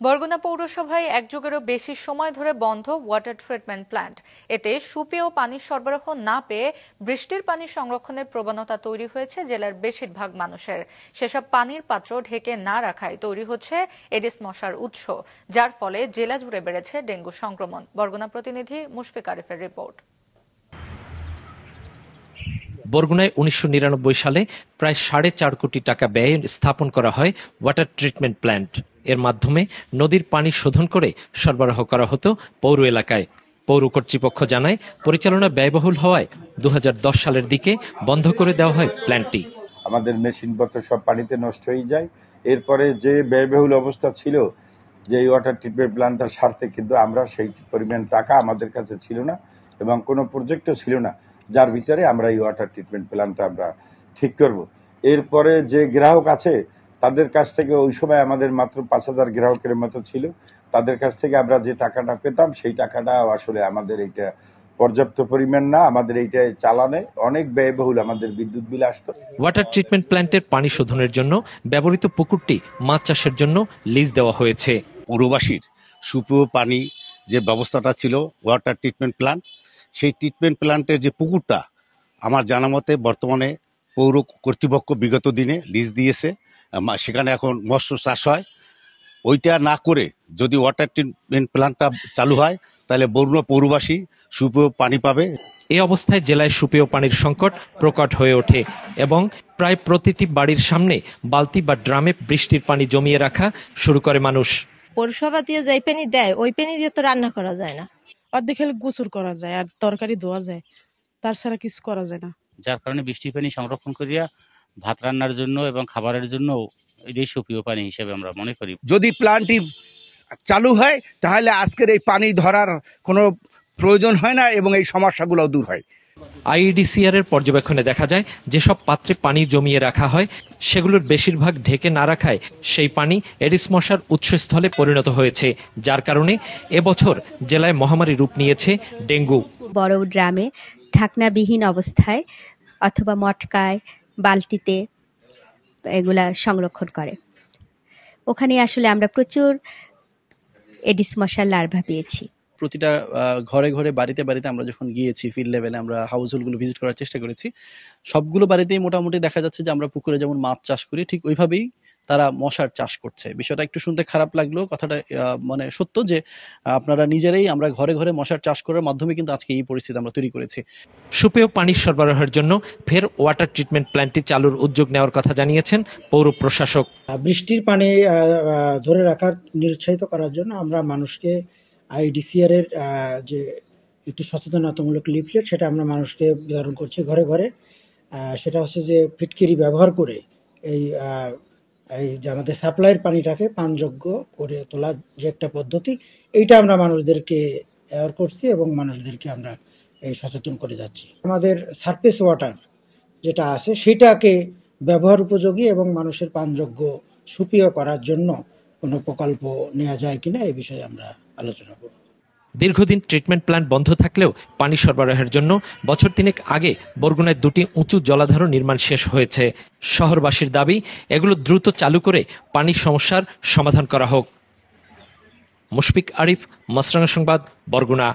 বরগুনা পৌরসভায় এক যুগেরও বেশি সময় ধরে বন্ধ ওয়াটার ট্রিটমেন্ট প্ল্যান্ট। এতে সুপেয় পানির সরবরাহ না পেয়ে বৃষ্টির পানি সংরক্ষণের প্রবণতা তৈরি হয়েছে জেলার বেশিরভাগ মানুষের। সেসব পানির পাত্র ঢেকে না রাখায় তৈরি হচ্ছে এডিস মশার উৎস, যার ফলে জেলা জুড়ে বেড়েছে ডেঙ্গু সংক্রমণ। বরগুনা প্রতিনিধি মুশফিক আরিফের রিপোর্ট। বরগুনায় ১৯৯৯ সালে প্রায় ৪.৫ কোটি টাকা ব্যয়ে স্থাপন করা হয় ওয়াটার ট্রিটমেন্ট প্ল্যান্ট। এর মাধ্যমে নদীর পানি শোধন করে সরবরাহ করা হতো পৌর এলাকায়। পৌর কর্তৃপক্ষ জানায়, পরিচালনা ব্যয়বহুল হওয়ায় ২০১০ সালের দিকে বন্ধ করে দেওয়া হয় প্ল্যান্টটি। আমাদের মেশিনপত্র সব পানিতে নষ্ট হয়ে যায়। এরপরে যে ব্যয়বহুল অবস্থা ছিল যে এই ওয়াটার ট্রিটমেন্ট প্ল্যান্টটা সারতে, কিন্তু আমরা সেই পরিমাণ টাকা আমাদের কাছে ছিল না এবং কোনো প্রজেক্টও ছিল না, যার ভিতরে আমরা এই ওয়াটার ট্রিটমেন্ট প্ল্যান্টটা আমরা ঠিক করব। এরপরে যে গ্রাহক আছে তাদের কাছ থেকে, ওই সময় আমাদের মাত্র ৫,০০০ গ্রাহকের মতো ছিল, তাদের কাছ থেকে আমরা যে টাকাটা পেতাম সেই টাকাটা আসলে আমাদের এইটা পর্যাপ্ত পরিমাণ না। আমাদের এইটা চালানে অনেক ব্যয়বহুল, আমাদের বিদ্যুৎ বিল আসতো। ওয়াটার ট্রিটমেন্ট প্ল্যান্টের পানি শোধনের জন্য ব্যবহৃত পুকুরটি মাছ চাষের জন্য লিজ দেওয়া হয়েছে। পৌরবাসীর সুপেয় পানি যে ব্যবস্থাটা ছিল ওয়াটার ট্রিটমেন্ট প্ল্যান্ট, সেই ট্রিটমেন্ট প্ল্যান্টের যে পুকুরটা আমার জানা মতে বর্তমানে পৌর কর্তৃপক্ষ বিগত দিনে লিজ দিয়েছে, সেখানে এখন মৎস্য চাষ হয়। ওইটা না করে যদি ওয়াটার ট্রিটমেন্ট প্ল্যান্টটা চালু হয় তাহলে বরগুনা পৌরবাসী সুপেয় পানি পাবে। এই অবস্থায় জেলায় সুপেয় পানির সংকট প্রকট হয়ে ওঠে এবং প্রায় প্রতিটি বাড়ির সামনে বালতি বা ড্রামে বৃষ্টির পানি জমিয়ে রাখা শুরু করে মানুষ। পৌরসভা দিয়ে যে পানি দেয় ওই পানি দিয়ে তো রান্না করা যায় না। অর্ধেক খেলে গোসল করা যায় আর তরকারি ধোয়া যায়, তার ছাড়া কিছু করা যায় না। যার কারণে বৃষ্টির পানি সংরক্ষণ করিয়া ভাত রান্নার জন্য এবং খাবারের জন্য এটাই সুপেয় পানি হিসেবে আমরা মনে করি। যদি প্ল্যান্টটি চালু হয় তাহলে আজকের এই পানি ধরার কোনো প্রয়োজন হয় না এবং এই সমস্যাগুলো দূর হয়। আইইডিসিআর এর পর্যবেক্ষণে দেখা যায়, যেসব পাত্রে পানি জমিয়ে রাখা হয় সেগুলোর বেশিরভাগ ঢেকে না রাখায় সেই পানি এডিস মশার উৎসস্থলে পরিণত হয়েছে, যার কারণে এবছর জেলায় মহামারী রূপ নিয়েছে ডেঙ্গু। বড় ড্রামে ঢাকনাবিহীন অবস্থায় অথবা মটকায় বালতিতে এগুলা সংরক্ষণ করে। ওখানে আসলে আমরা প্রচুর এডিস মশার লার্ভা পেয়েছি। প্রতিটা ঘরে ঘরে বাড়িতে বাড়িতে আমরা যখন গিয়েছি, ফিল্ড লেভেলে আমরা হাউস হোল্ডগুলো ভিজিট করার চেষ্টা করেছি, সবগুলো বাড়িতেই মোটামুটি দেখা যাচ্ছে যে আমরা পুকুরে যেমন মাছ চাষ করি ঠিক ওইভাবেই তারা মশার চাষ করছে। বিষয়টা একটু শুনতে খারাপ লাগলেও কথাটা মানে সত্য যে আপনারা নিজেরাই আমরা ঘরে ঘরে মশার চাষ করার মাধ্যমে কিন্তু আজকে এই পরিস্থিতি আমরা তৈরি করেছি। সুপেয় পানির সরবরাহের জন্য ফের ওয়াটার ট্রিটমেন্ট প্ল্যান্টটি চালুর উদ্যোগ নেওয়ার কথা জানিয়েছেন পৌর প্রশাসক। বৃষ্টির পানি ধরে রাখার নিরুৎসাহিত করার জন্য আমরা মানুষকে আইডিসিআর এর যে একটি সচেতনতামূলক লিফলেট, সেটা আমরা মানুষকে বিতরণ করছি ঘরে ঘরে। সেটা হচ্ছে যে ফিটকিরি ব্যবহার করে এই যে আমাদের সাপ্লাইয়ের পানিটাকে পানযোগ্য করে তোলার যে একটা পদ্ধতি, এইটা আমরা মানুষদেরকে অ্যাওয়ার করছি এবং মানুষদেরকে আমরা এই সচেতন করে যাচ্ছি। আমাদের সারফেস ওয়াটার যেটা আছে সেটাকে ব্যবহার উপযোগী এবং মানুষের পানযোগ্য সুপেয় করার জন্য কোনো প্রকল্প নেওয়া যায় কিনা এই বিষয়ে আমরা আলোচনা করব। দীর্ঘদিন ট্রিটমেন্ট প্ল্যান্ট বন্ধ থাকলেও পানি সরবরাহের জন্য বছর তিনেক আগে বরগুনায় 2টি উঁচু জলাধার নির্মাণ শেষ হয়েছে। শহরবাসীর দাবি, এগুলো দ্রুত চালু করে পানির সমস্যার সমাধান করা হোক। মুশফিক আরিফ, মাছরাঙা সংবাদ, বরগুনা।